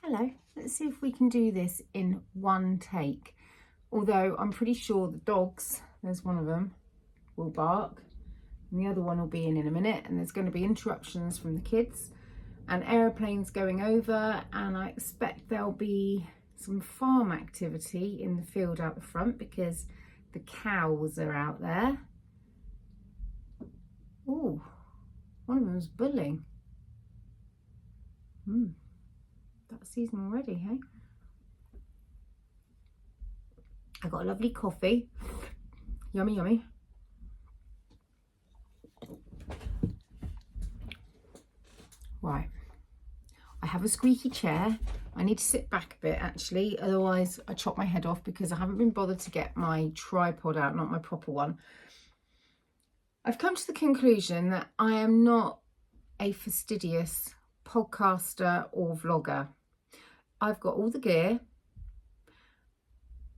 Hello, let's see if we can do this in one take. Although I'm pretty sure the dogs, there's one of them, will bark and the other one will be in a minute, and there's going to be interruptions from the kids and aeroplanes going over, and I expect there'll be some farm activity in the field out the front because the cows are out there. Oh, one of them is bulling. That season already, hey? I got a lovely coffee. Yummy, yummy. Right. I have a squeaky chair. I need to sit back a bit actually, otherwise I chop my head off because I haven't been bothered to get my tripod out, not my proper one. I've come to the conclusion that I am not a fastidious podcaster or vlogger. I've got all the gear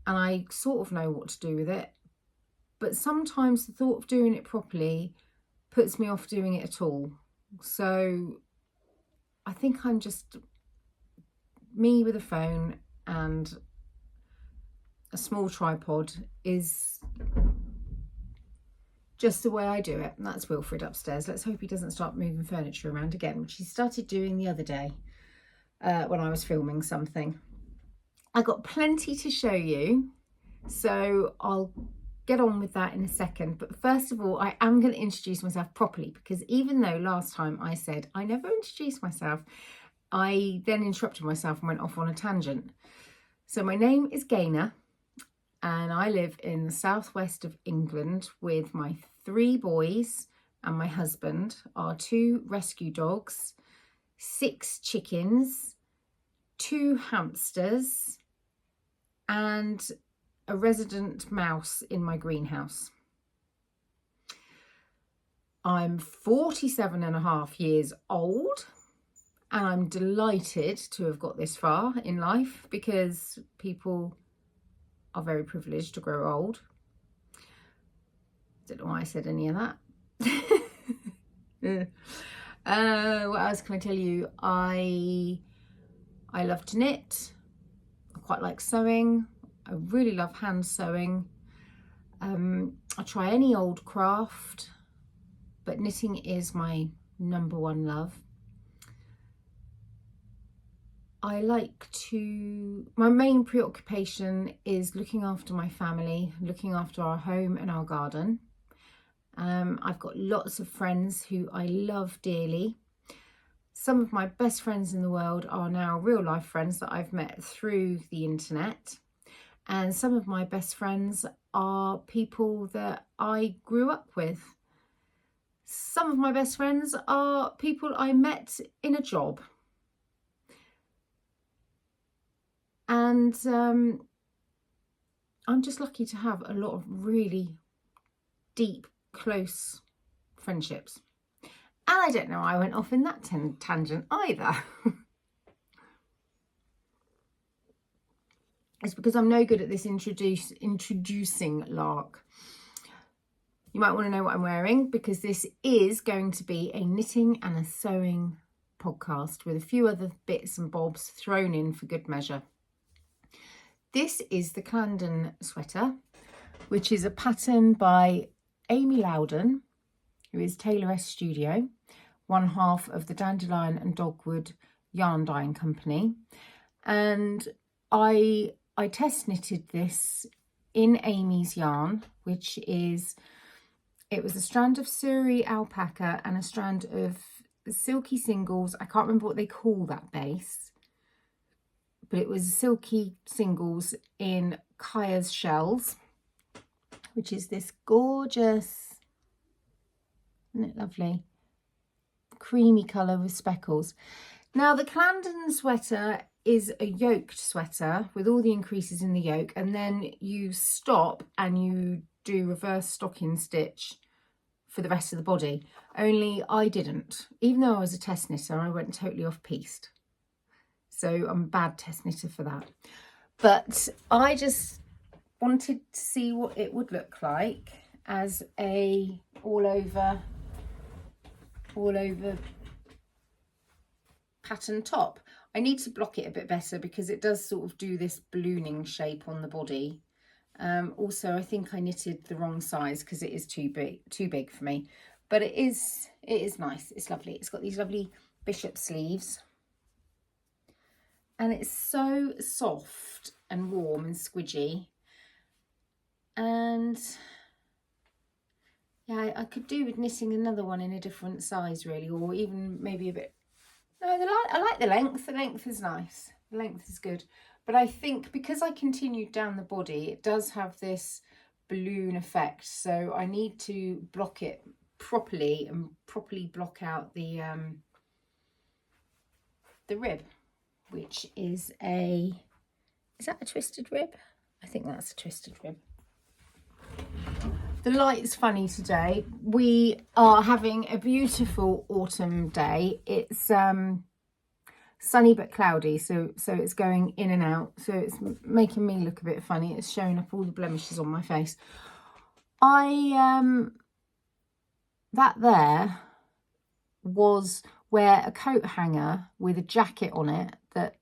and I sort of know what to do with it, but sometimes the thought of doing it properly puts me off doing it at all. So I think I'm just me with a phone and a small tripod is just the way I do it. And that's Wilfred upstairs. Let's hope he doesn't start moving furniture around again, which he started doing the other day when I was filming something. I got plenty to show you, so I'll get on with that in a second. But first of all, I am going to introduce myself properly, because even though last time I said I never introduced myself, I then interrupted myself and went off on a tangent. So my name is Gaynor and I live in the southwest of England with my 3 boys and my husband, our 2 rescue dogs, 6 chickens, 2 hamsters and a resident mouse in my greenhouse. I'm 47.5 years old and I'm delighted to have got this far in life, because people are very privileged to grow old. Don't know why I said any of that. What else can I tell you? I love to knit. I quite like sewing. I really love hand sewing. I try any old craft, but knitting is my #1 love. My main preoccupation is looking after my family, looking after our home and our garden. I've got lots of friends who I love dearly. Some of my best friends in the world are now real life friends that I've met through the internet. And some of my best friends are people that I grew up with. Some of my best friends are people I met in a job. And I'm just lucky to have a lot of really deep, close friendships. And I don't know, I went off in that tangent either. It's because I'm no good at this introducing lark. You might want to know what I'm wearing, because this is going to be a knitting and a sewing podcast with a few other bits and bobs thrown in for good measure. This is the Clarendon sweater, which is a pattern by Amy Loudon, who is Taylor S Studio, one half of the Dandelion and Dogwood Yarn Dyeing Company. And I test knitted this in Amy's yarn, which is, it was a strand of Surrey alpaca and a strand of silky singles. I can't remember what they call that base, but it was silky singles in Kaya's Shells, which is this gorgeous, isn't it lovely, creamy colour with speckles. Now the Clarendon sweater is a yoked sweater with all the increases in the yoke, and then you stop and you do reverse stocking stitch for the rest of the body. Only I didn't. Even though I was a test knitter, I went totally off piste. So I'm a bad test knitter for that. But I just wanted to see what it would look like as a all over pattern top. I need to block it a bit better because it does sort of do this ballooning shape on the body. Also, I think I knitted the wrong size because it is too big for me. But it is nice. It's lovely. It's got these lovely bishop sleeves. And it's so soft and warm and squidgy. And yeah, I could do with knitting another one in a different size really, or even maybe a bit. No, I like the length. The length is nice. The length is good. But I think because I continued down the body, it does have this balloon effect. So I need to block it properly and properly block out the rib, which is is that a twisted rib? I think that's a twisted rib. The light's funny today. We are having a beautiful autumn day. It's sunny but cloudy, so it's going in and out, so it's making me look a bit funny. It's showing up all the blemishes on my face. That there was where a coat hanger with a jacket on it that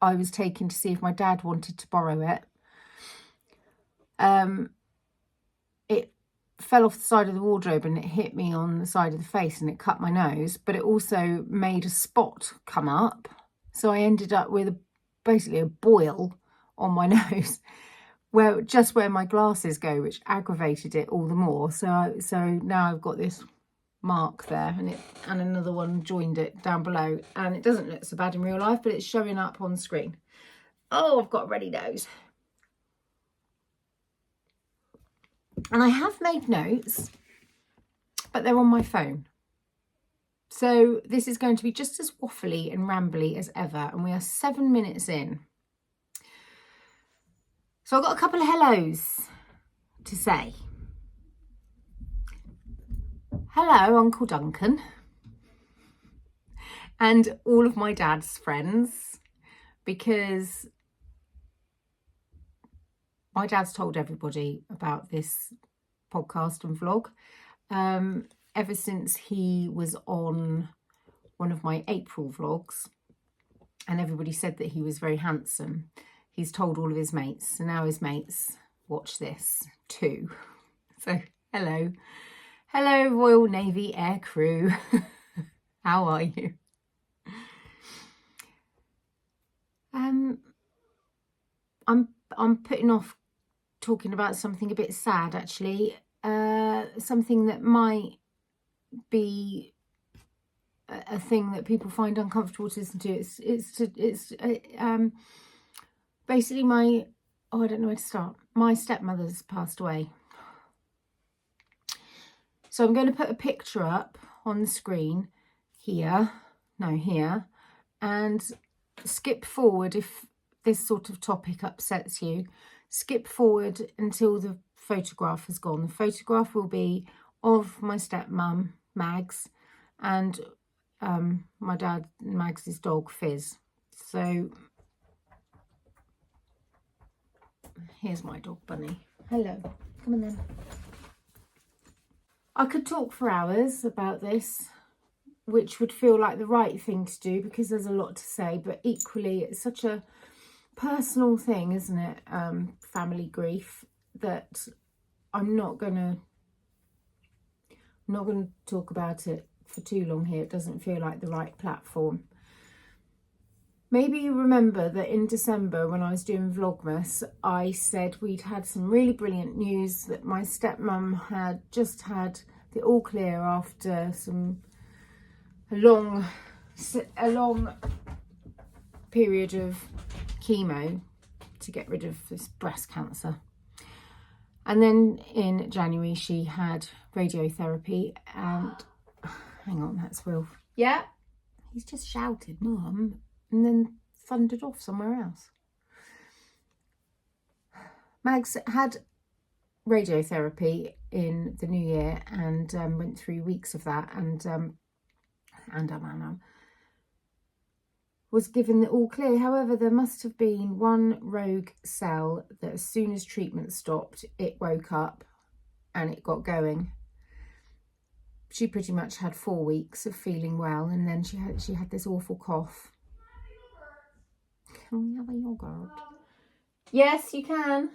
I was taking to see if my dad wanted to borrow it. It fell off the side of the wardrobe and it hit me on the side of the face and it cut my nose, but it also made a spot come up. So I ended up with basically a boil on my nose, where my glasses go, which aggravated it all the more. So now I've got this mark there and another one joined it down below, and it doesn't look so bad in real life, but it's showing up on screen. Oh, I've got a ready nose. And I have made notes, but they're on my phone. So this is going to be just as waffly and rambly as ever. And we are 7 minutes in. So I've got a couple of hellos to say. Hello, Uncle Duncan. And all of my dad's friends, because my dad's told everybody about this podcast and vlog ever since he was on one of my April vlogs, and everybody said that he was very handsome. He's told all of his mates, and now his mates watch this too. So hello Royal Navy Air Crew. How are you? I'm putting off talking about something a bit sad, actually. Something that might be a thing that people find uncomfortable to listen to. It's basically I don't know where to start. My stepmother's passed away. So I'm going to put a picture up on the screen here, and skip forward if this sort of topic upsets you. Skip forward until the photograph has gone. The photograph will be of my stepmum, Mags, and my dad, Mags's dog, Fizz. So here's my dog, Bunny. Hello, come on then. I could talk for hours about this, which would feel like the right thing to do because there's a lot to say, but equally it's such a personal thing, isn't it? Family grief, that I'm not gonna talk about it for too long here. It doesn't feel like the right platform. Maybe you remember that in December when I was doing Vlogmas, I said we'd had some really brilliant news, that my stepmum had just had the all clear after a long period of chemo to get rid of this breast cancer. And then in January she had radiotherapy, and hang on, that's Will. Yeah, he's just shouted Mum and then thundered off somewhere else. Mags had radiotherapy in the new year and went through weeks of that, and was given the all clear. However, there must have been one rogue cell that as soon as treatment stopped, it woke up and it got going. she pretty much had 4 weeks of feeling well, and then she had this awful cough. Can we have a yogurt? Yes, you can.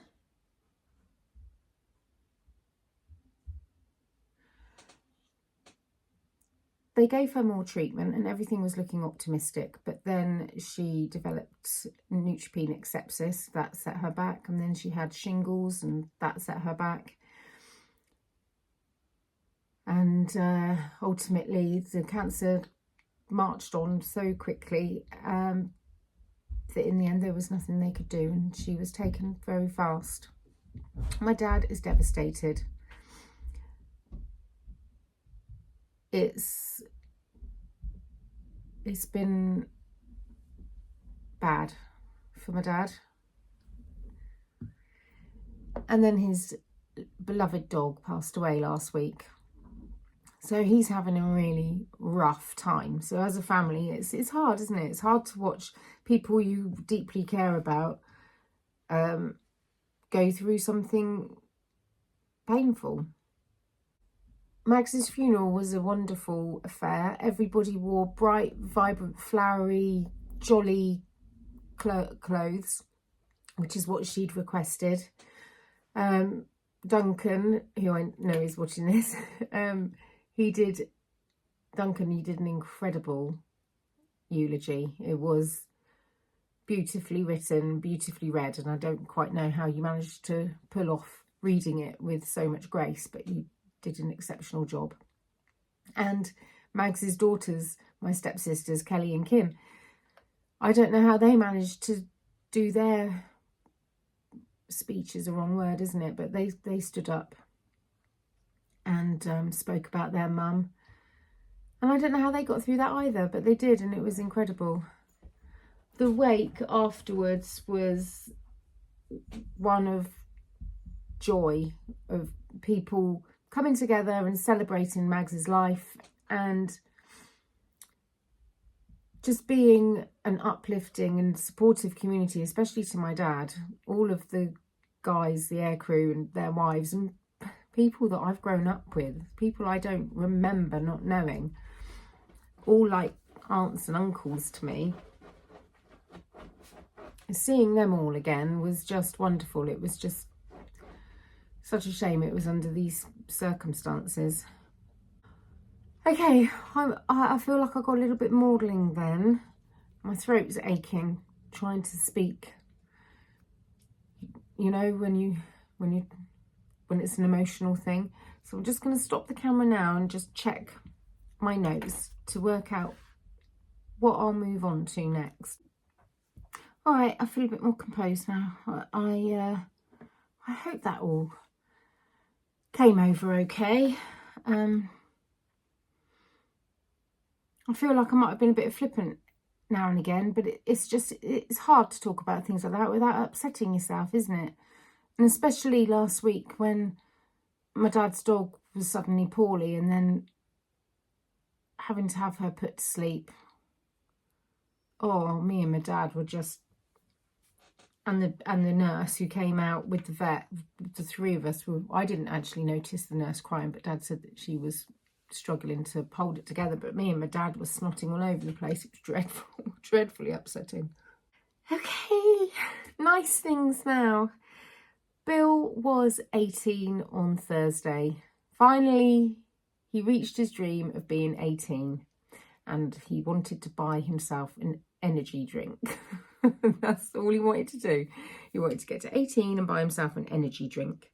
They gave her more treatment and everything was looking optimistic, but then she developed neutropenic sepsis. That set her back, and then she had shingles and that set her back. And ultimately the cancer marched on so quickly that in the end there was nothing they could do, and she was taken very fast. My dad is devastated. It's been bad for my dad. And then his beloved dog passed away last week. So he's having a really rough time. So as a family, it's hard, isn't it? It's hard to watch people you deeply care about go through something painful. Max's funeral was a wonderful affair. Everybody wore bright, vibrant, flowery, jolly clothes, which is what she'd requested. Duncan, who I know is watching this, you did an incredible eulogy. It was beautifully written, beautifully read, and I don't quite know how you managed to pull off reading it with so much grace, but you did an exceptional job. And Mags's daughters, my stepsisters, Kelly and Kim, I don't know how they managed to do their speech, is a wrong word, isn't it? But they stood up and spoke about their mum. And I don't know how they got through that either, but they did, and it was incredible. The wake afterwards was one of joy, of people coming together and celebrating Mags's life, and just being an uplifting and supportive community, especially to my dad. All of the guys, the aircrew and their wives, and people that I've grown up with, people I don't remember not knowing, all like aunts and uncles to me. Seeing them all again was just wonderful. It was just such a shame it was under these circumstances. Okay, I feel like I got a little bit maudling then. My throat's aching, trying to speak. You know, when it's an emotional thing. So I'm just going to stop the camera now and just check my notes to work out what I'll move on to next. All right, I feel a bit more composed now. I hope that all came over okay. I feel like I might have been a bit flippant now and again, but it's hard to talk about things like that without upsetting yourself, isn't it? And especially last week when my dad's dog was suddenly poorly and then having to have her put to sleep. Oh, me and my dad were just, and the nurse who came out with the vet, the three of us were, I didn't actually notice the nurse crying, but Dad said that she was struggling to hold it together, but me and my dad were snotting all over the place. It was dreadful, dreadfully upsetting. Okay, nice things now. Bill was 18 on Thursday. Finally, he reached his dream of being 18, and he wanted to buy himself an energy drink. That's all he wanted to do. He wanted to get to 18 and buy himself an energy drink.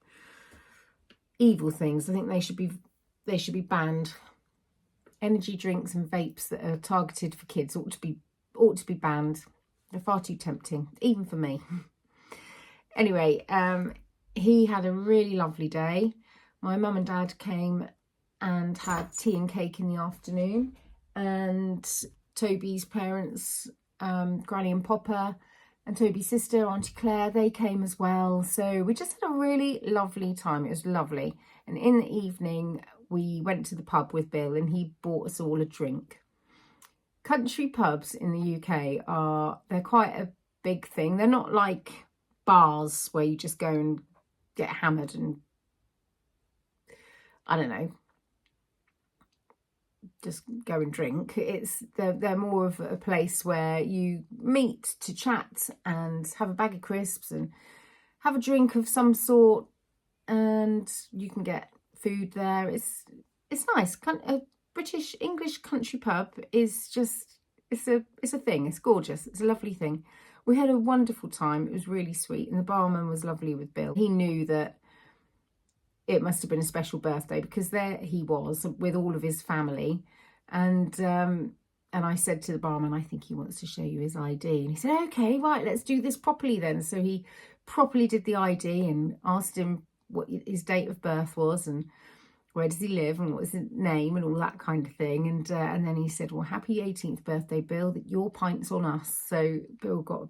Evil things. I think they should be banned. Energy drinks and vapes that are targeted for kids ought to be banned. They're far too tempting, even for me. Anyway, he had a really lovely day. My mum and dad came and had tea and cake in the afternoon, and Toby's parents, Granny and Popper, and Toby's sister, Auntie Claire, they came as well. So we just had a really lovely time. It was lovely. And in the evening, we went to the pub with Bill and he bought us all a drink. Country pubs in the UK they're quite a big thing. They're not like bars where you just go and get hammered and, I don't know, just go and drink. They're more of a place where you meet to chat and have a bag of crisps and have a drink of some sort, and you can get food there. It's nice. A British English country pub is just, it's a thing. It's gorgeous. It's a lovely thing. We had a wonderful time. It was really sweet, and the barman was lovely with Bill. He knew that it must have been a special birthday, because there he was with all of his family, and I said to the barman, I think he wants to show you his ID, and he said, okay, right, let's do this properly then. So he properly did the ID and asked him what his date of birth was and where does he live and what was his name and all that kind of thing. And then he said, well, happy 18th birthday, Bill, that your pint's on us. So Bill got a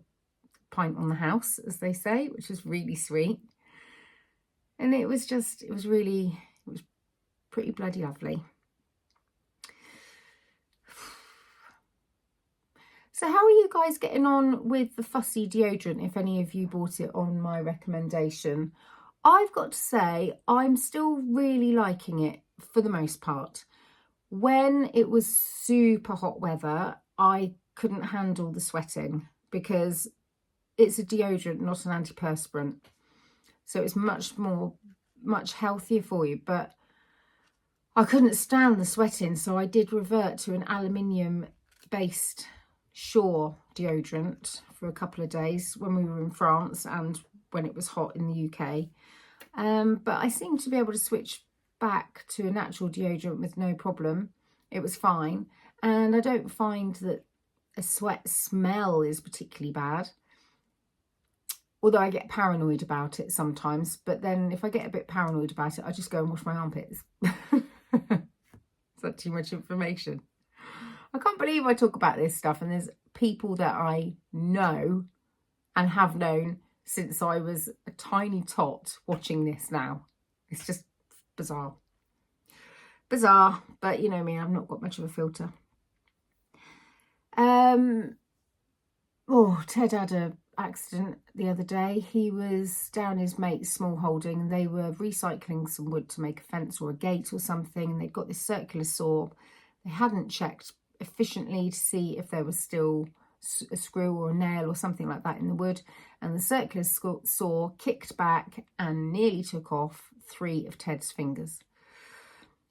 pint on the house, as they say, which was really sweet. And it was pretty bloody lovely. So how are you guys getting on with the Fussy deodorant, if any of you bought it on my recommendation? I've got to say, I'm still really liking it for the most part. When it was super hot weather, I couldn't handle the sweating, because it's a deodorant, not an antiperspirant. So it's much healthier for you. But I couldn't stand the sweating, so I did revert to an aluminium-based Shawl deodorant for a couple of days when we were in France and when it was hot in the UK. But I seem to be able to switch back to a natural deodorant with no problem. It was fine. And I don't find that a sweat smell is particularly bad. Although I get paranoid about it sometimes. But then if I get a bit paranoid about it, I just go and wash my armpits. Is that too much information? I can't believe I talk about this stuff, and there's people that I know and have known since I was a tiny tot watching this now. It's just bizarre. Bizarre, but you know me, I've not got much of a filter. Ted had an accident the other day. He was down his mate's small holding, and they were recycling some wood to make a fence or a gate or something, and they'd got this circular saw. They hadn't checked efficiently to see if there was still a screw or a nail or something like that in the wood, and the circular saw kicked back and nearly took off 3 of Ted's fingers.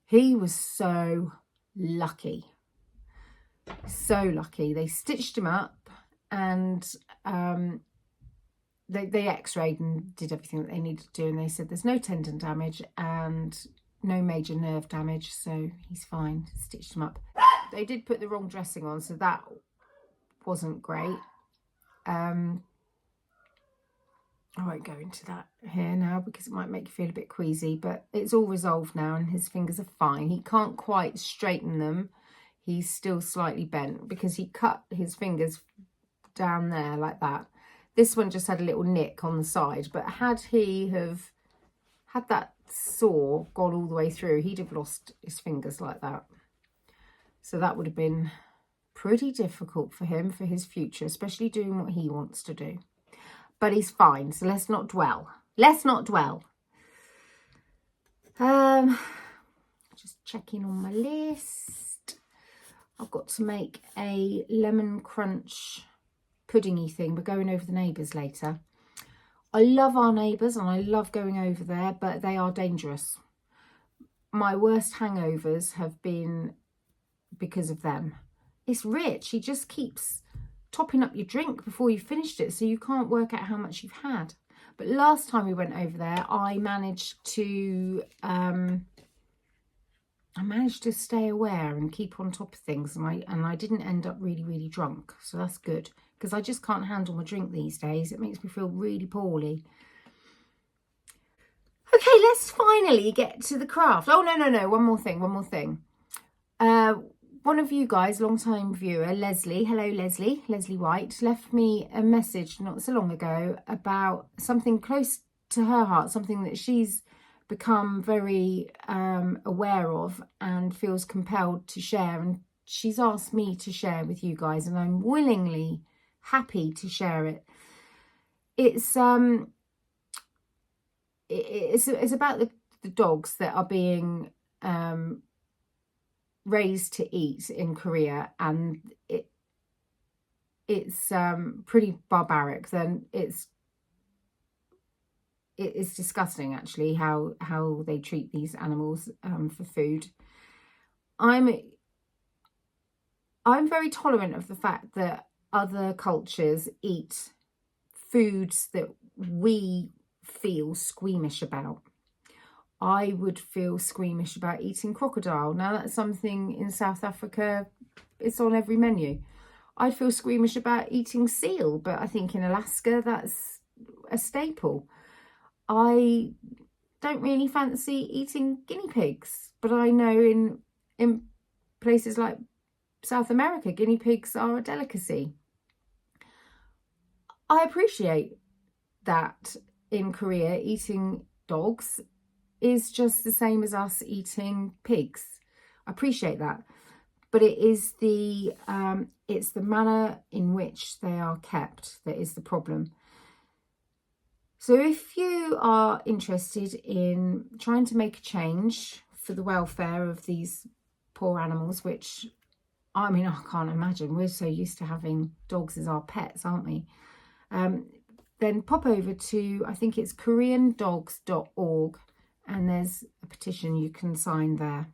He was so lucky. So lucky. They stitched him up, and they x-rayed and did everything that they needed to do, and they said there's no tendon damage and no major nerve damage, so he's fine. Stitched him up. They did put the wrong dressing on, so that wasn't great. I won't go into that here now because it might make you feel a bit queasy, but it's all resolved now and his fingers are fine. He can't quite straighten them. He's still slightly bent because he cut his fingers down there like that. This one just had a little nick on the side, but had he have had that saw gone all the way through, he'd have lost his fingers like that. So that would have been pretty difficult for him for his future, especially doing what he wants to do. But he's fine, so let's not dwell. Let's not dwell. Just checking on my list. I've got to make a lemon crunch puddingy thing. We're going over the neighbours later. I love our neighbours and I love going over there, but they are dangerous. My worst hangovers have been because of them. It's rich. He just keeps topping up your drink before you finished it, so you can't work out how much you've had. But last time we went over there, I managed to stay aware and keep on top of things, and I didn't end up really drunk, so that's good, because I just can't handle my drink these days. It makes me feel really poorly. Okay, let's finally get to the craft. Oh no, one more thing. One of you guys, long-time viewer, Leslie, hello Leslie White, left me a message not so long ago about something close to her heart, something that she's become very aware of and feels compelled to share. And she's asked me to share with you guys, and I'm willingly happy to share it. It's about the dogs that are being raised to eat in Korea, and it's pretty barbaric. Then it is disgusting actually how they treat these animals for food. I'm very tolerant of the fact that other cultures eat foods that we feel squeamish about. I would feel squeamish about eating crocodile. Now that's something in South Africa, it's on every menu. I'd feel squeamish about eating seal, but I think in Alaska that's a staple. I don't really fancy eating guinea pigs, but I know in places like South America, guinea pigs are a delicacy. I appreciate that in Korea, eating dogs is just the same as us eating pigs. I appreciate that, but it is it's the manner in which they are kept that is the problem. So if you are interested in trying to make a change for the welfare of these poor animals, which I mean, I can't imagine, we're so used to having dogs as our pets, aren't we? Then pop over to, I think it's koreandogs.org, and there's a petition you can sign there.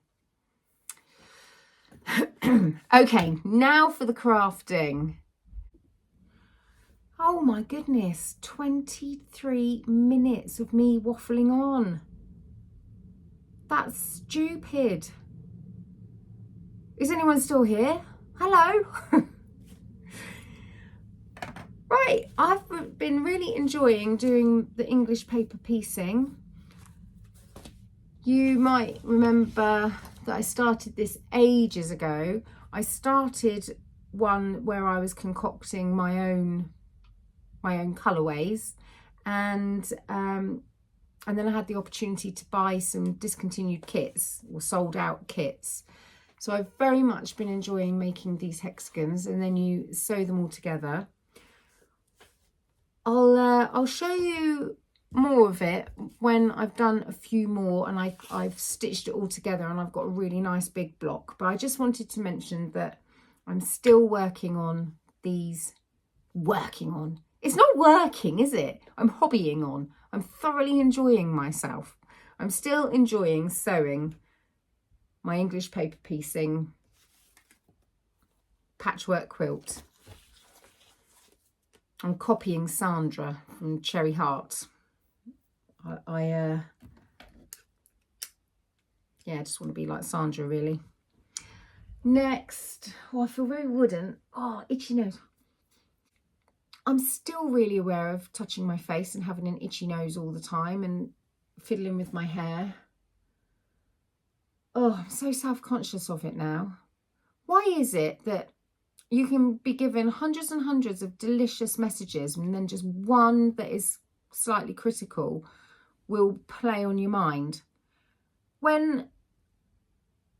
Okay, now for the crafting. Oh my goodness, 23 minutes of me waffling on. That's stupid. Is anyone still here? Hello? Right, I've been really enjoying doing the English paper piecing. You might remember that I started this ages ago. I started one where I was concocting my own colourways, and then I had the opportunity to buy some discontinued kits or sold out kits. So I've very much been enjoying making these hexagons, and then you sew them all together. I'll show you more of it when I've done a few more and I've stitched it all together and I've got a really nice big block. But I just wanted to mention that I'm still working on these. It's not working, is it? I'm hobbying on. I'm thoroughly enjoying myself. I'm still enjoying sewing my English paper piecing patchwork quilt. I'm copying Sandra from Cherry Heart. I just want to be like Sandra, really. Next, I feel very wooden. Oh, itchy nose. I'm still really aware of touching my face and having an itchy nose all the time and fiddling with my hair. Oh, I'm so self-conscious of it now. Why is it that you can be given hundreds and hundreds of delicious messages and then just one that is slightly critical will play on your mind, when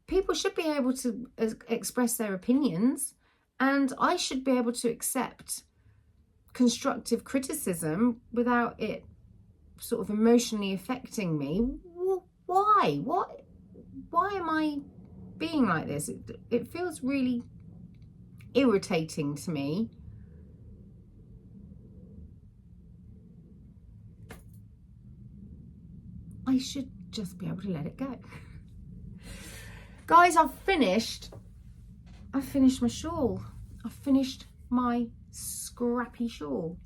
people should be able to express their opinions, and I should be able to accept constructive criticism without it sort of emotionally affecting me? Why? Why am I being like this? It feels really irritating to me. I should just be able to let it go. Guys, I've finished my shawl. I've finished my scrappy shawl.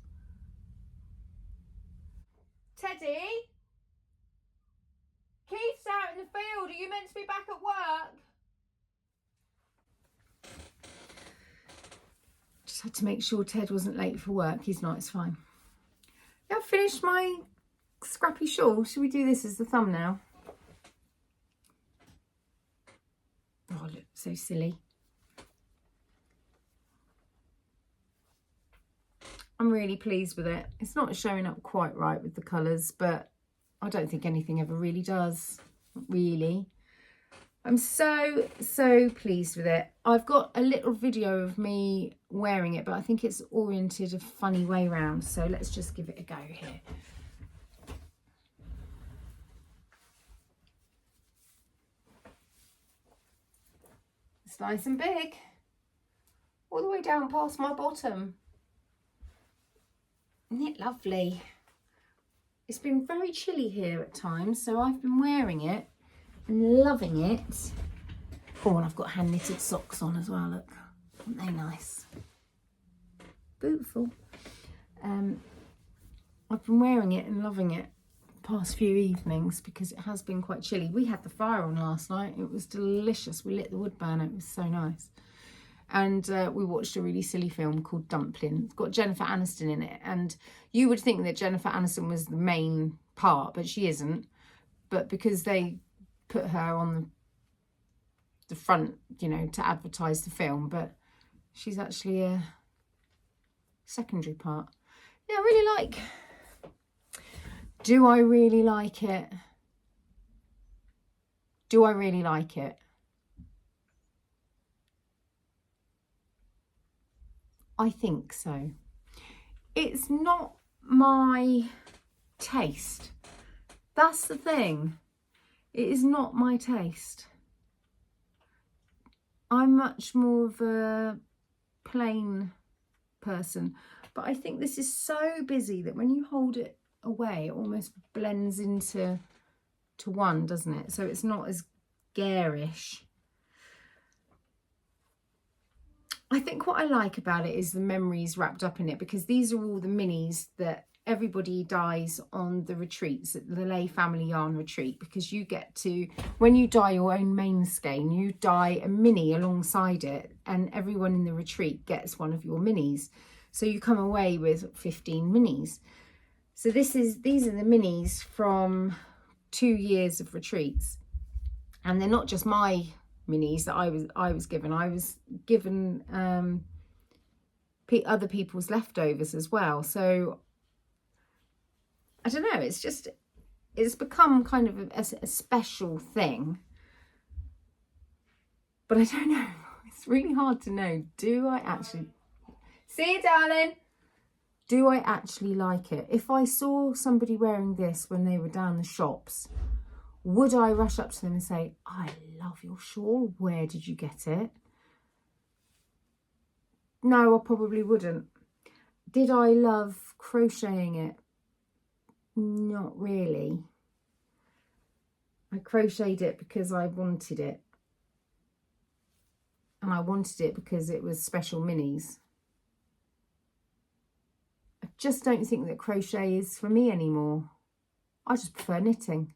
Teddy? Keith's out in the field. Are you meant to be back at work? Just had to make sure Ted wasn't late for work. He's not, it's fine. Yeah, I've finished my scrappy shawl. Should we do this as the thumbnail? Oh, look, so silly. I'm really pleased with it. It's not showing up quite right with the colours, but I don't think anything ever really does, really. I'm so pleased with it. I've got a little video of me wearing it, but I think it's oriented a funny way round. So let's just give it a go here. It's nice and big. All the way down past my bottom. Isn't it lovely? It's been very chilly here at times, so I've been wearing it and loving it. Oh, and I've got hand knitted socks on as well, look. Aren't they nice? Beautiful. I've been wearing it and loving it the past few evenings because it has been quite chilly. We had the fire on last night. It was delicious. We lit the wood burner. It was so nice. And we watched a really silly film called Dumpling. It's got Jennifer Aniston in it. And you would think that Jennifer Aniston was the main part, but she isn't. But because they put her on the front, you know, to advertise the film, but she's actually a secondary part. Yeah, I really like. Do I really like it? Do I really like it? I think so. It's not my taste. That's the thing. It is not my taste. I'm much more of a plain person, but I think this is so busy that when you hold it away, it almost blends into one, doesn't it? So it's not as garish. I think what I like about it is the memories wrapped up in it, because these are all the minis that everybody dyes on the retreats at the Lay Family Yarn Retreat, because you get to, when you dye your own main skein, you dye a mini alongside it, and everyone in the retreat gets one of your minis. So you come away with 15 minis. So these are the minis from 2 years of retreats, and they're not just my minis that I was given. I was given other people's leftovers as well. So I don't know, it's become kind of a special thing, but I don't know, it's really hard to know. Do I actually, see you darling, do I actually like it? If I saw somebody wearing this when they were down the shops, would I rush up to them and say, I love your shawl, where did you get it? No, I probably wouldn't. Did I love crocheting it? Not really. I crocheted it because I wanted it. And I wanted it because it was special minis. I just don't think that crochet is for me anymore. I just prefer knitting.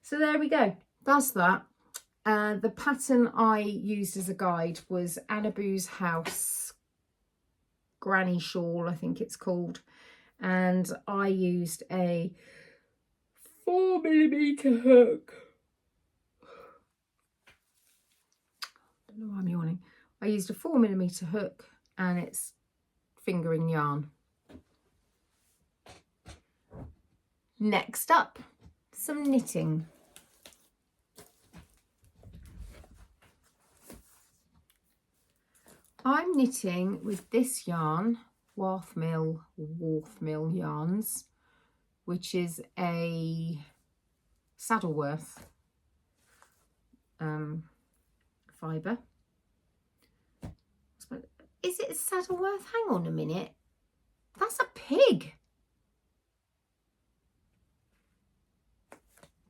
So there we go. That's that. The pattern I used as a guide was Annaboo's House Granny Shawl, I think it's called. And I used a 4mm hook. I don't know why I'm yawning. I used a 4mm hook, and it's fingering yarn. Next up, some knitting. I'm knitting with this yarn, Wharf Mill Yarns, which is a Saddleworth fibre. Is it Saddleworth? Hang on a minute. That's a pig.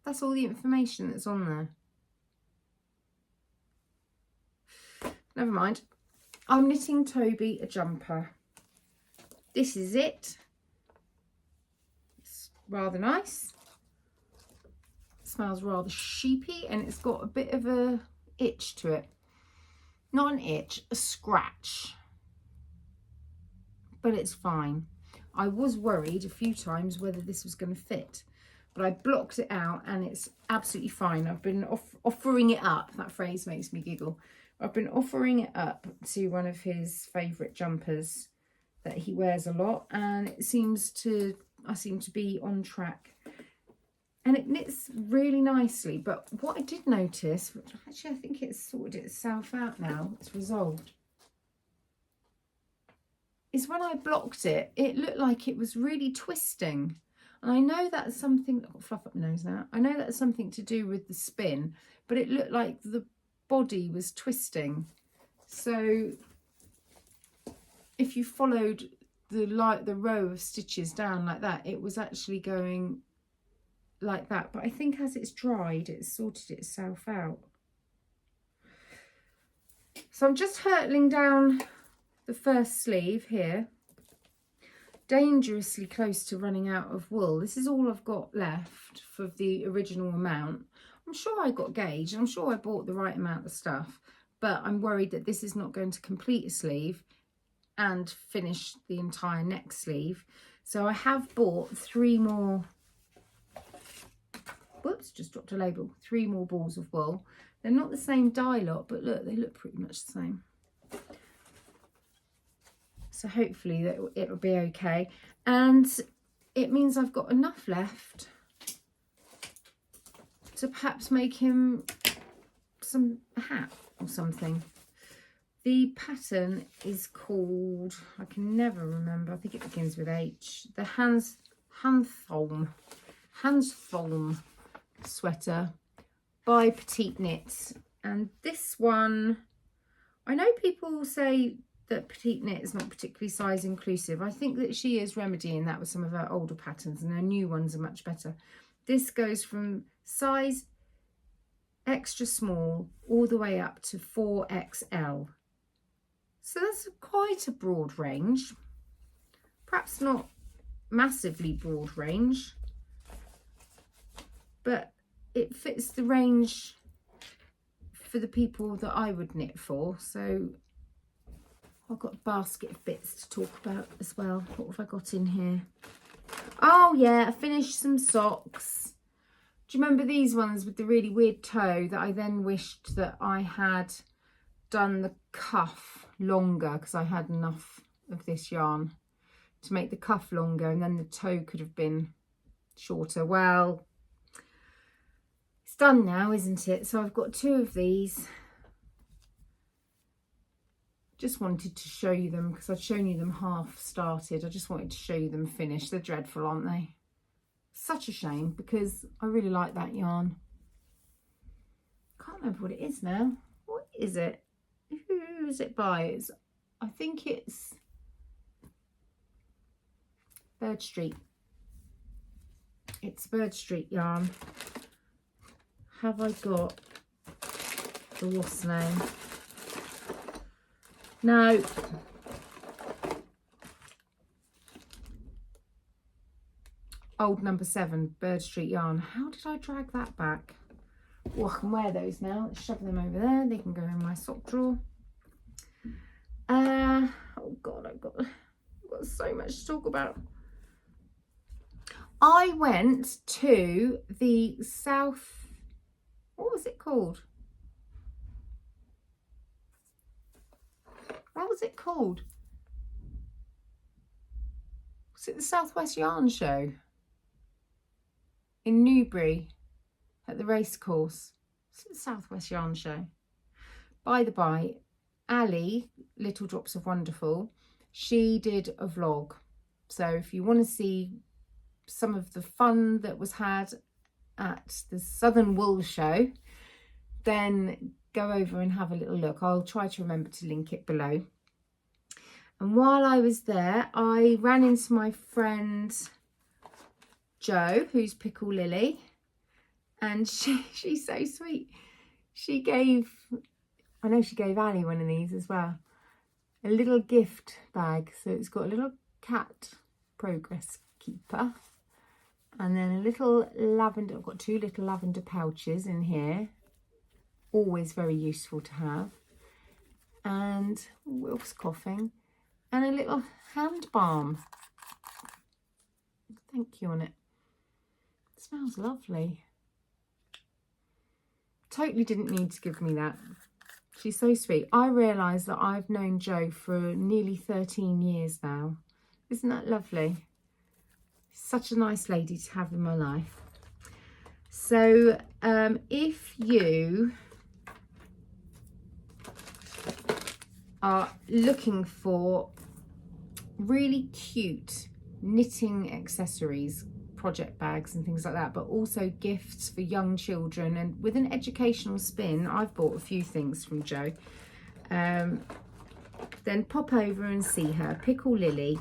That's all the information that's on there. Never mind. I'm knitting Toby a jumper. This is it. It's rather nice. It smells rather sheepy, and it's got a bit of a itch to it. Not an itch, a scratch. But it's fine. I was worried a few times whether this was going to fit, but I blocked it out and it's absolutely fine. I've been offering it up. That phrase makes me giggle. I've been offering it up to one of his favourite jumpers that he wears a lot, and I seem to be on track. And it knits really nicely. But what I did notice, which actually I think it's sorted itself out now, it's resolved, is when I blocked it, it looked like it was really twisting. And I know that's something, I've got fluff up my nose now. I know that's something to do with the spin, but it looked like the body was twisting. So if you followed the row of stitches down like that, it was actually going like that. But I think as it's dried, it's sorted itself out. So I'm just hurtling down the first sleeve here, dangerously close to running out of wool. This is all I've got left for the original amount. I'm sure I got gauged, and I'm sure I bought the right amount of stuff, but I'm worried that this is not going to complete a sleeve and finish the entire neck sleeve. So I have bought 3 more, whoops, just dropped a label, 3 more balls of wool. They're not the same dye lot, but look, they look pretty much the same. So hopefully that it'll be okay. And it means I've got enough left to perhaps make him a hat or something. The pattern is called, I can never remember, I think it begins with H. The Handsholm sweater by Petite Knits. And this one, I know people say that Petite Knit is not particularly size inclusive. I think that she is remedying that with some of her older patterns, and her new ones are much better. This goes from size extra small all the way up to 4XL. So that's quite a broad range. Perhaps not massively broad range, but it fits the range for the people that I would knit for. So I've got a basket of bits to talk about as well. What have I got in here? Oh yeah, I finished some socks. Do you remember these ones with the really weird toe that I then wished that I had done the cuff longer, because I had enough of this yarn to make the cuff longer, and then the toe could have been shorter. Well, it's done now, isn't it? So I've got 2 of these. Just wanted to show you them because I've shown you them half started. I just wanted to show you them finished. They're dreadful, aren't they? Such a shame, because I really like that yarn. Can't remember what it is now. What is it? Who is it by? I think it's Bird Street. It's Bird Street yarn. Have I got the what's name? No. Old number 7, Bird Street yarn. How did I drag that back? Oh, I can wear those now. Let's shove them over there. They can go in my sock drawer. Oh God, I've got so much to talk about. I went to the South, what was it called? What was it called? Was it the Southwest Yarn Show in Newbury at the racecourse? Was it the Southwest Yarn Show? By the by, Ali, Little Drops of Wonderful, she did a vlog. So if you want to see some of the fun that was had at the Southern Wool Show, then go over and have a little look. I'll try to remember to link it below. And while I was there, I ran into my friend Jo, who's Pickle Lily, and she's so sweet. She gave, I know she gave Ali one of these as well, a little gift bag. So it's got a little cat progress keeper, and then a little lavender, I've got 2 little lavender pouches in here, always very useful to have, and Wilf's coughing, and a little hand balm. Thank you on it. It smells lovely. Totally didn't need to give me that. She's so sweet. I realise that I've known Jo for nearly 13 years now. Isn't that lovely? Such a nice lady to have in my life. So if you are looking for really cute knitting accessories project bags and things like that, but also gifts for young children. And with an educational spin, I've bought a few things from Jo. Then pop over and see her. Pickle Lily.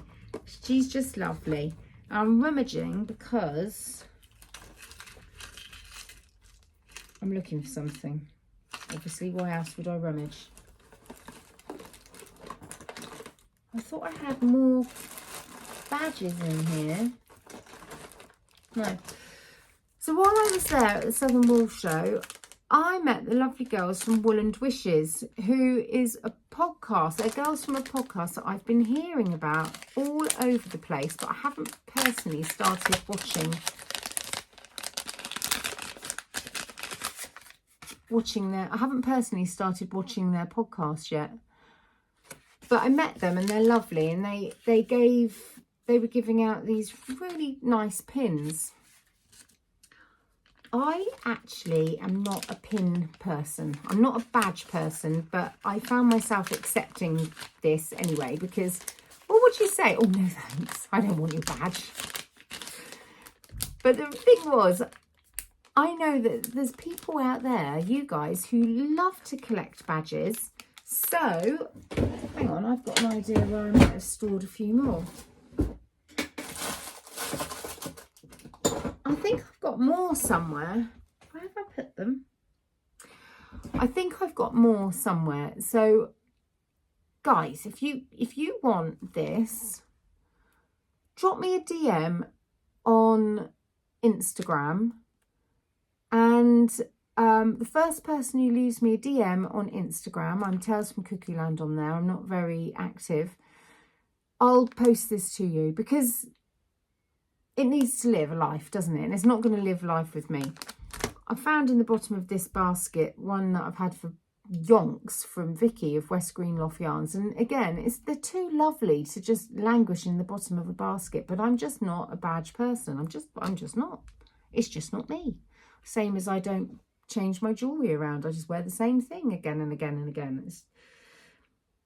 She's just lovely. I'm rummaging because I'm looking for something. Obviously, why else would I rummage? I thought I had more badges in here. No. So while I was there at the Southern Wool Show, I met the lovely girls from Wool and Wishes, who is a podcast. They're girls from a podcast that I've been hearing about all over the place, but I haven't personally started watching their podcast yet. But I met them and they're lovely, and they were giving out these really nice pins. I actually am not a pin person. I'm not a badge person, but I found myself accepting this anyway because, well, what do you say? Oh, no, thanks. I don't want your badge. But the thing was, I know that there's people out there, you guys, who love to collect badges. So, hang on, I've got an idea where I might have stored a few more. I think I've got more somewhere. Where have I put them? I think I've got more somewhere. So, guys, if you want this, drop me a DM on Instagram, and the first person who leaves me a DM on Instagram, I'm Tales from Cookie Land on there. I'm not very active. I'll post this to you because it needs to live a life, doesn't it? And it's not going to live life with me. I found in the bottom of this basket one that I've had for yonks from Vicky of West Greenloft Yarns. And again, they're too lovely to just languish in the bottom of a basket. But I'm just not a badge person. I'm just not. It's just not me. Same as I don't change my jewellery around. I just wear the same thing again and again and again.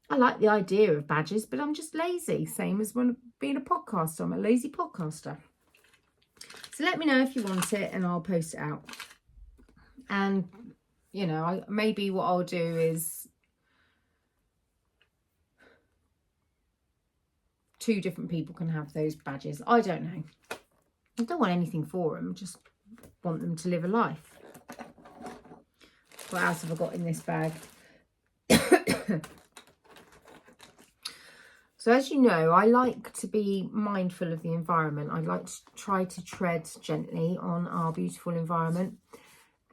I like the idea of badges, but I'm just lazy. Same as when being a podcaster. I'm a lazy podcaster. So let me know if you want it and I'll post it out. And, you know, maybe what I'll do is 2 different people can have those badges. I don't know. I don't want anything for them. Just want them to live a life. What else have I got in this bag? So as you know, I like to be mindful of the environment. I like to try to tread gently on our beautiful environment.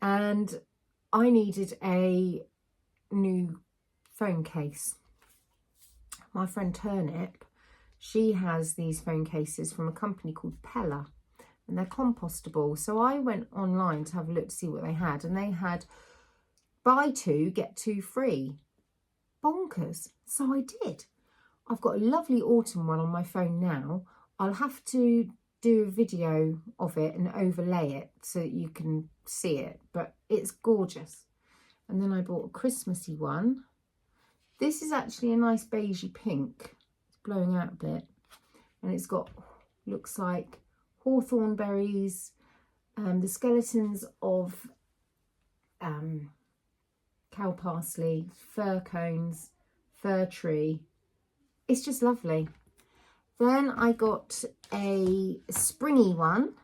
And I needed a new phone case. My friend Turnip, she has these phone cases from a company called Pella, and they're compostable. So I went online to have a look to see what they had, and they had buy 2, get 2 free. Bonkers. So I did. I've got a lovely autumn one on my phone now. I'll have to do a video of it and overlay it so that you can see it, but it's gorgeous. And then I bought a Christmassy one. This is actually a nice beigey pink. It's blowing out a bit. And it's got, looks like hawthorn berries, the skeletons of cow parsley, fir cones, fir tree. It's just lovely. Then I got a springy one.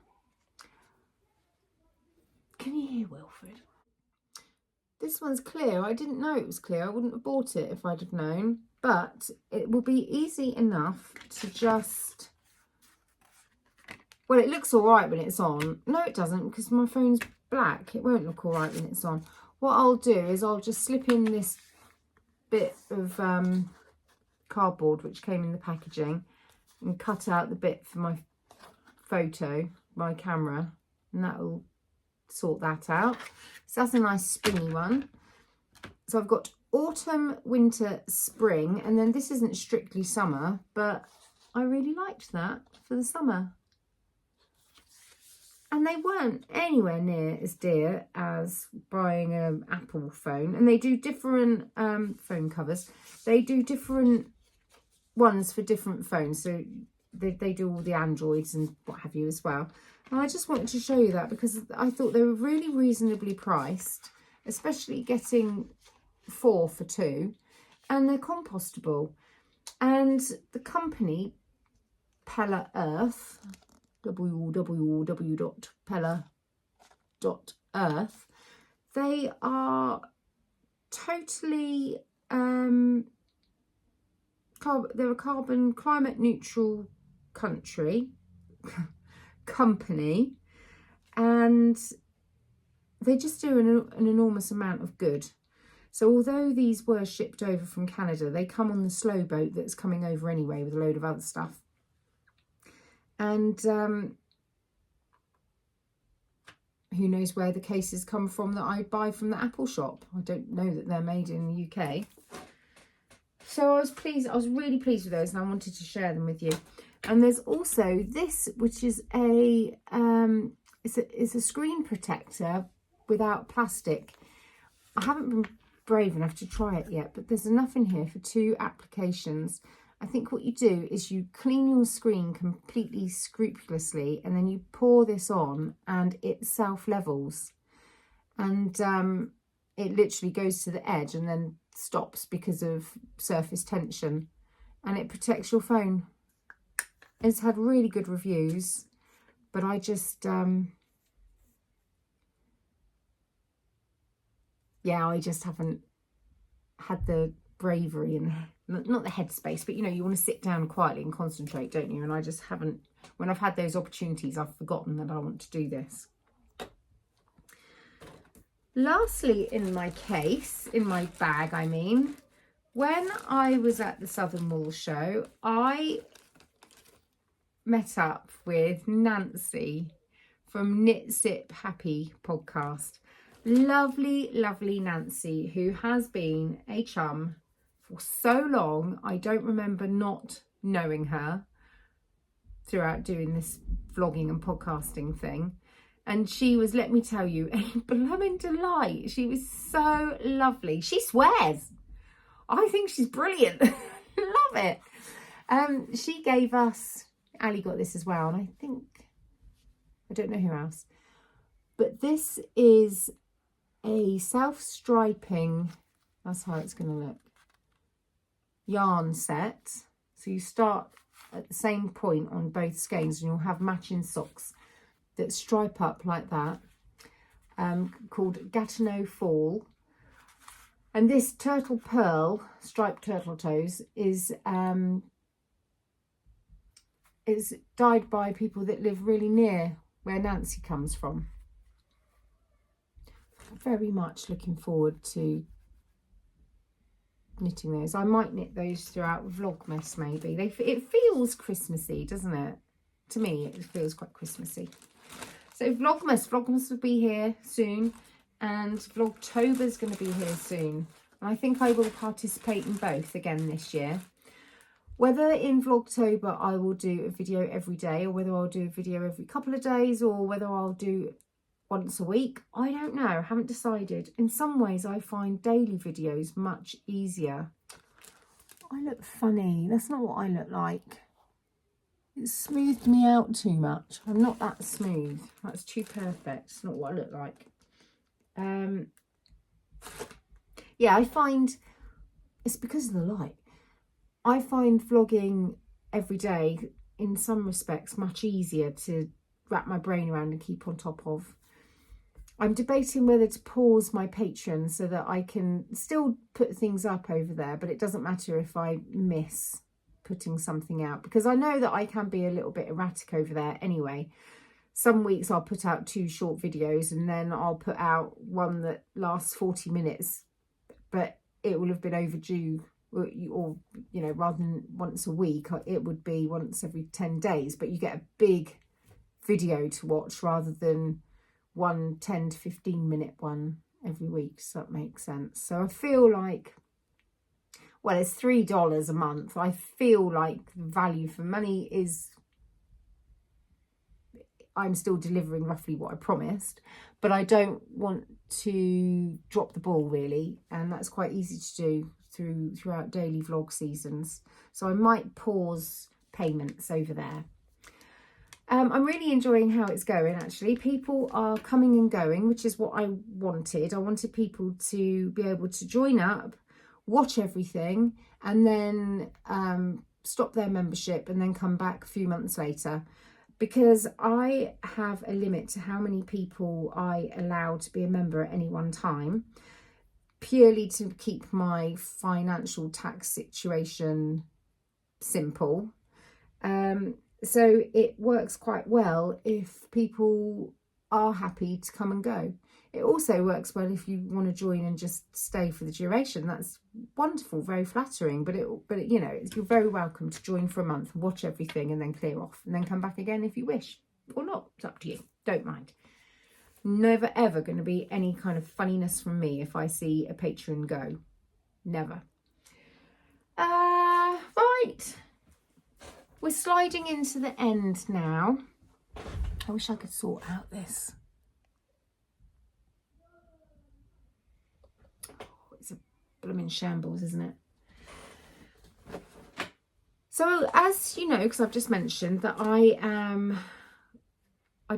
Can you hear Wilfred? This one's clear. I didn't know it was clear. I wouldn't have bought it if I'd have known. But it will be easy enough to just... Well, it looks all right when it's on. No, it doesn't, because my phone's black. It won't look all right when it's on. What I'll do is I'll just slip in this bit of cardboard, which came in the packaging, and cut out the bit for my photo, my camera, and that will sort that out. So that's a nice springy one. So I've got autumn, winter, spring, and then this isn't strictly summer, but I really liked that for the summer. And they weren't anywhere near as dear as buying an Apple phone. And they do different phone covers. They do different ones for different phones. So they do all the Androids and what have you as well. And I just wanted to show you that because I thought they were really reasonably priced, especially getting 4 for 2, and they're compostable. And the company, Pella Earth, www.pella.earth, they are totally, they're a carbon climate neutral company, and they just do an enormous amount of good. So although these were shipped over from Canada, they come on the slow boat that's coming over anyway with a load of other stuff. And who knows where the cases come from that I buy from the Apple shop. I don't know that they're made in the UK. So I was pleased. I was really pleased with those, and I wanted to share them with you. And there's also this, which is it's a screen protector without plastic. I haven't been brave enough to try it yet, but there's enough in here for 2 applications. I think what you do is you clean your screen completely scrupulously, and then you pour this on and it self-levels, and it literally goes to the edge and then stops because of surface tension, and it protects your phone. It's had really good reviews, but I just I just haven't had the bravery and not the headspace, but you know, you want to sit down quietly and concentrate, don't you? And I just haven't. When I've had those opportunities, I've forgotten that I want to do this. Lastly, in my case, in my bag, I mean, when I was at the Southern Wool show, I met up with Nancy from Knit Sip Happy podcast. Lovely, lovely Nancy, who has been a chum for so long. I don't remember not knowing her throughout doing this vlogging and podcasting thing. And she was, let me tell you, a blooming delight. She was so lovely. She swears. I think she's brilliant. Love it. She gave us, Ali got this as well, and I think, I don't know who else, but this is a self-striping, that's how it's going to look, yarn set. So you start at the same point on both skeins, and you'll have matching socks that stripe up like that, called Gatineau Fall. And this turtle pearl, striped turtle toes, is dyed by people that live really near where Nancy comes from. Very much looking forward to knitting those. I might knit those throughout Vlogmas maybe. It feels Christmassy, doesn't it? To me, it feels quite Christmassy. So Vlogmas will be here soon, and Vlogtober's going to be here soon. And I think I will participate in both again this year. Whether in Vlogtober I will do a video every day, or whether I'll do a video every couple of days, or whether I'll do once a week, I don't know. I haven't decided. In some ways, I find daily videos much easier. I look funny. That's not what I look like. It smoothed me out too much. I'm not that smooth. That's too perfect. It's not what I look like. Yeah, I find it's because of the light. I find vlogging every day, in some respects, much easier to wrap my brain around and keep on top of. I'm debating whether to pause my Patreon so that I can still put things up over there, but it doesn't matter if I miss putting something out, because I know that I can be a little bit erratic over there anyway. Some weeks I'll put out 2 short videos, and then I'll put out one that lasts 40 minutes, but it will have been overdue, or you know, rather than once a week, it would be once every 10 days, but you get a big video to watch rather than one 10 to 15 minute one every week. So that makes sense. So I feel like, well, it's $3 a month. I feel like the value for money is, I'm still delivering roughly what I promised, but I don't want to drop the ball really, and that's quite easy to do throughout daily vlog seasons. So I might pause payments over there. I'm really enjoying how it's going, actually. People are coming and going, which is what I wanted. I wanted people to be able to join up, watch everything, and then stop their membership and then come back a few months later, because I have a limit to how many people I allow to be a member at any one time, purely to keep my financial tax situation simple. So it works quite well if people are happy to come and go. It also works well if you want to join and just stay for the duration. That's wonderful, very flattering. But you know, you're very welcome to join for a month, watch everything, and then clear off, and then come back again if you wish, or not. It's up to you. Don't mind. Never ever going to be any kind of funniness from me if I see a patron go. Never. Right. We're sliding into the end now. I wish I could sort out this. Oh, it's a blooming shambles, isn't it? So, as you know, because I've just mentioned that I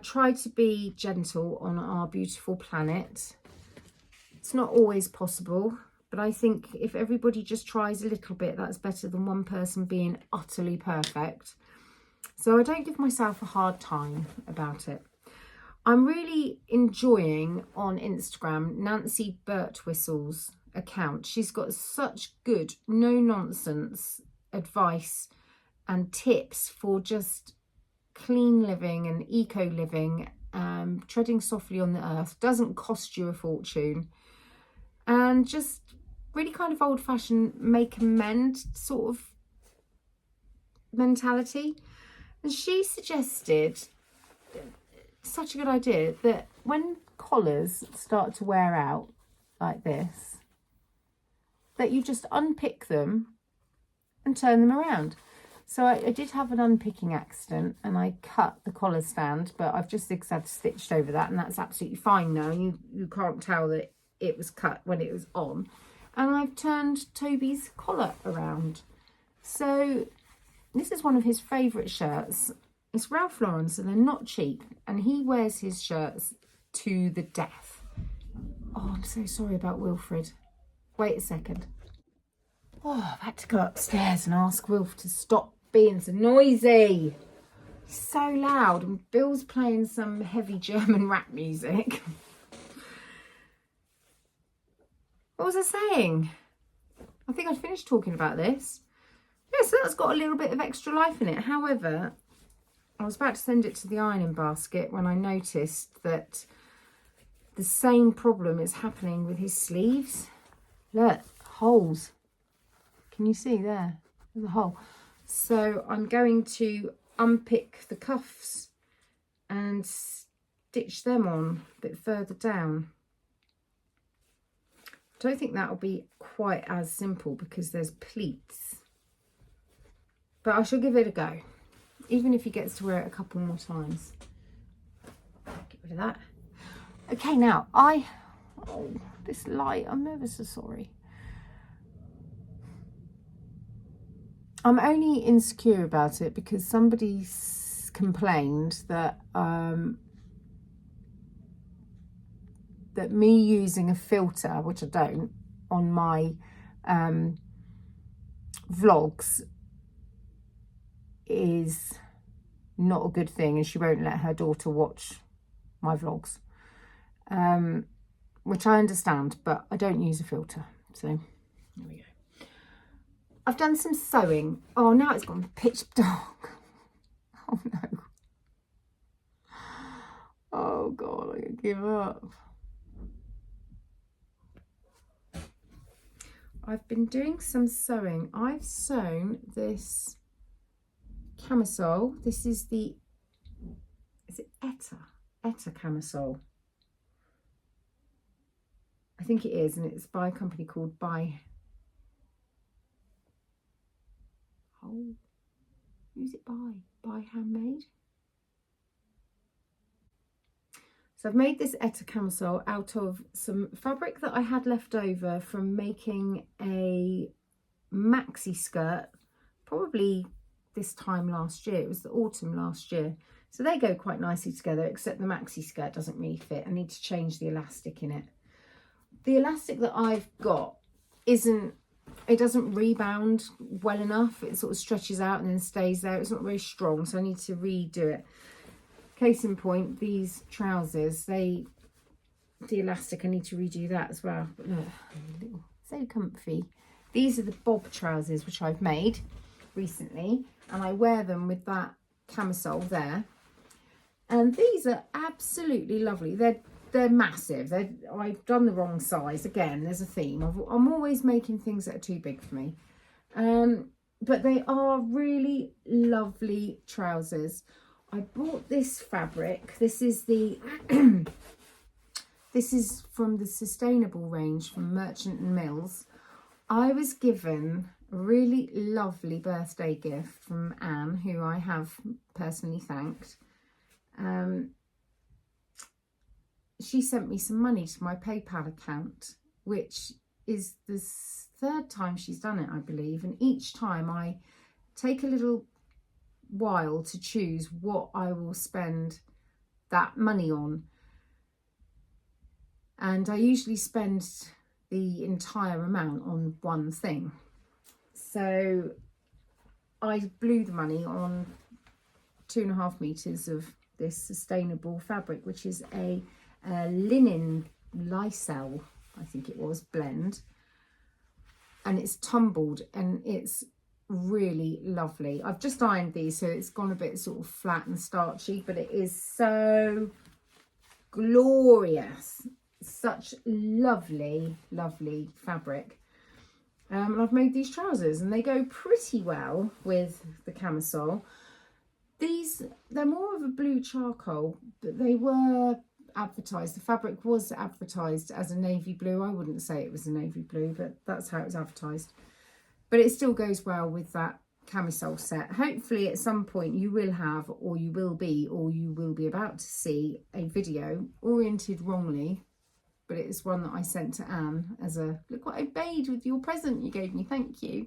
try to be gentle on our beautiful planet. It's not always possible, but I think if everybody just tries a little bit, that's better than one person being utterly perfect. So I don't give myself a hard time about it. I'm really enjoying on Instagram Nancy Birtwhistle's account. She's got such good, no-nonsense advice and tips for just clean living and eco living, treading softly on the earth. Doesn't cost you a fortune, and just really kind of old-fashioned make and mend sort of mentality. And she suggested, such a good idea, that when collars start to wear out like this, that you just unpick them and turn them around. So I did have an unpicking accident and I cut the collar stand, but I've just zigzag stitched over that, and that's absolutely fine now. You can't tell that it was cut when it was on. And I've turned Toby's collar around. So this is one of his favourite shirts. It's Ralph Lauren, so they're not cheap, and he wears his shirts to the death. Oh, I'm so sorry about Wilfred. Wait a second. Oh, I've had to go upstairs and ask Wilf to stop being so noisy. He's so loud, and Bill's playing some heavy German rap music. What was I saying? I think I'd finished talking about this. Yeah, so that's got a little bit of extra life in it. However, I was about to send it to the ironing basket when I noticed that the same problem is happening with his sleeves. Look, holes. Can you see there? There's a hole. So I'm going to unpick the cuffs and stitch them on a bit further down. I don't think that'll be quite as simple because there's pleats. But I shall give it a go, even if he gets to wear it a couple more times. Get rid of that. Okay, now oh, this light, I'm ever so sorry. I'm only insecure about it because somebody complained that that me using a filter, which I don't, on my vlogs is not a good thing, and she won't let her daughter watch my vlogs, which I understand, but I don't use a filter. So there we go. I've done some sewing. Oh, now it's gone pitch dark. Oh no. Oh God, I could give up. I've been doing some sewing. I've sewn this camisole. This is the, is it Etta camisole? I think it is, and it's by a company called who's it by? By Handmade. So I've made this Etta camisole out of some fabric that I had left over from making a maxi skirt, probably this time last year. It was the autumn last year. So they go quite nicely together, except the maxi skirt doesn't really fit. I need to change the elastic in it. The elastic that I've got it doesn't rebound well enough. It sort of stretches out and then stays there. It's not very strong, so I need to redo it. Case in point, these trousers, the elastic, I need to redo that as well. But look, so comfy. These are the bob trousers, which I've made recently, and I wear them with that camisole there. And these are absolutely lovely. They're massive. I've done the wrong size. Again, there's a theme. I'm always making things that are too big for me. But they are really lovely trousers. I bought this fabric. This is the this is from the sustainable range from Merchant and Mills. I was given a really lovely birthday gift from Anne, who I have personally thanked. She sent me some money to my PayPal account, which is the third time she's done it, I believe. And each time I take a little while to choose what I will spend that money on. And I usually spend the entire amount on one thing. So I blew the money on 2.5 meters of this sustainable fabric, which is a linen Lysel, I think it was, blend. And it's tumbled and it's really lovely. I've just ironed these, so it's gone a bit sort of flat and starchy, but it is so glorious. Such lovely fabric. And I've made these trousers and they go pretty well with the camisole. They're more of a blue charcoal, but they were advertised, the fabric was advertised as a navy blue. I wouldn't say it was a navy blue, but that's how it was advertised. But it still goes well with that camisole set. Hopefully at some point you will have, or you will be about to see a video oriented wrongly, but it's one that I sent to Anne as a, look what I made with your present you gave me, thank you.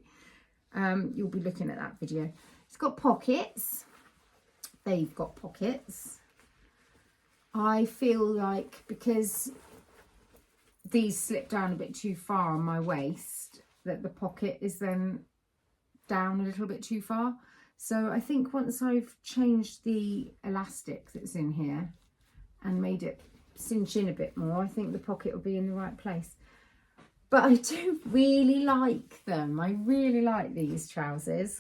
You'll be looking at that video. It's got pockets. They've got pockets. I feel like because these slip down a bit too far on my waist, that the pocket is then down a little bit too far. So I think once I've changed the elastic that's in here and made it cinch in a bit more, I think the pocket will be in the right place. But I do really like them. I really like these trousers.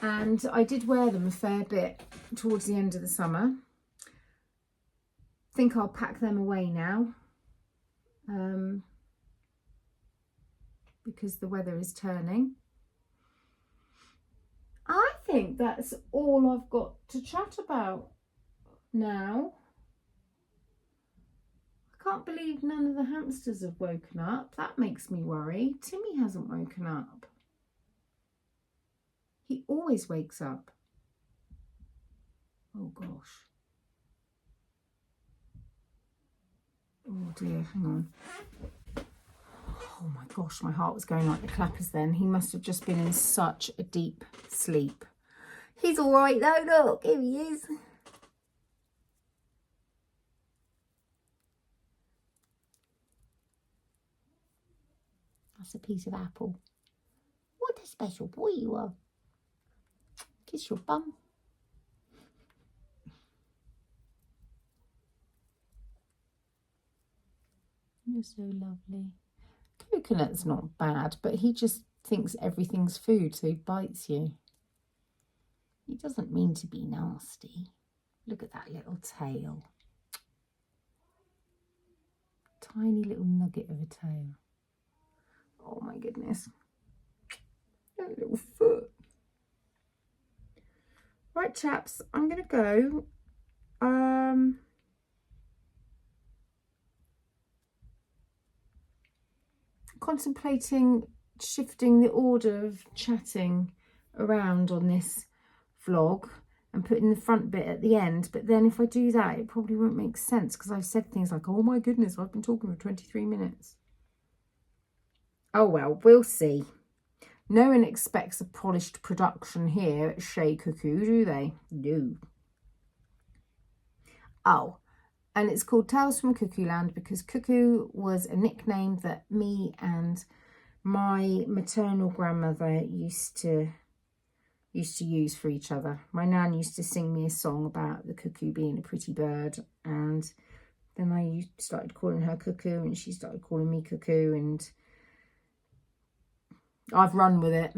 And I did wear them a fair bit towards the end of the summer. I think I'll pack them away now. Because the weather is turning. I think that's all I've got to chat about now. I can't believe none of the hamsters have woken up. That makes me worry. Timmy hasn't woken up. He always wakes up. Oh gosh. Oh dear, hang on. Oh my gosh, my heart was going like the clappers then. He must have just been in such a deep sleep. He's all right though, look, here he is. That's a piece of apple. What a special boy you are. Kiss your bum. You're so lovely. Coconut's not bad, but he just thinks everything's food, so he bites you. He doesn't mean to be nasty. Look at that little tail. Tiny little nugget of a tail. Oh my goodness. That little foot. Right, chaps, I'm going to go. Contemplating shifting the order of chatting around on this vlog and putting the front bit at the end, but then if I do that it probably won't make sense because I've said things like, oh my goodness, I've been talking for 23 minutes. Oh well, we'll see. No one expects a polished production here at Chez Cuckoo, do they? No. Oh, and it's called Tales from Cuckoo Land because Cuckoo was a nickname that me and my maternal grandmother used to use for each other. My nan used to sing me a song about the cuckoo being a pretty bird, and then I started calling her Cuckoo and she started calling me Cuckoo, and I've run with it.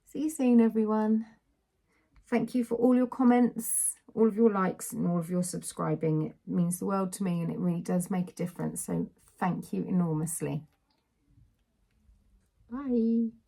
See you soon, everyone. Thank you for all your comments, all of your likes and all of your subscribing. It means the world to me and it really does make a difference. So thank you enormously. Bye.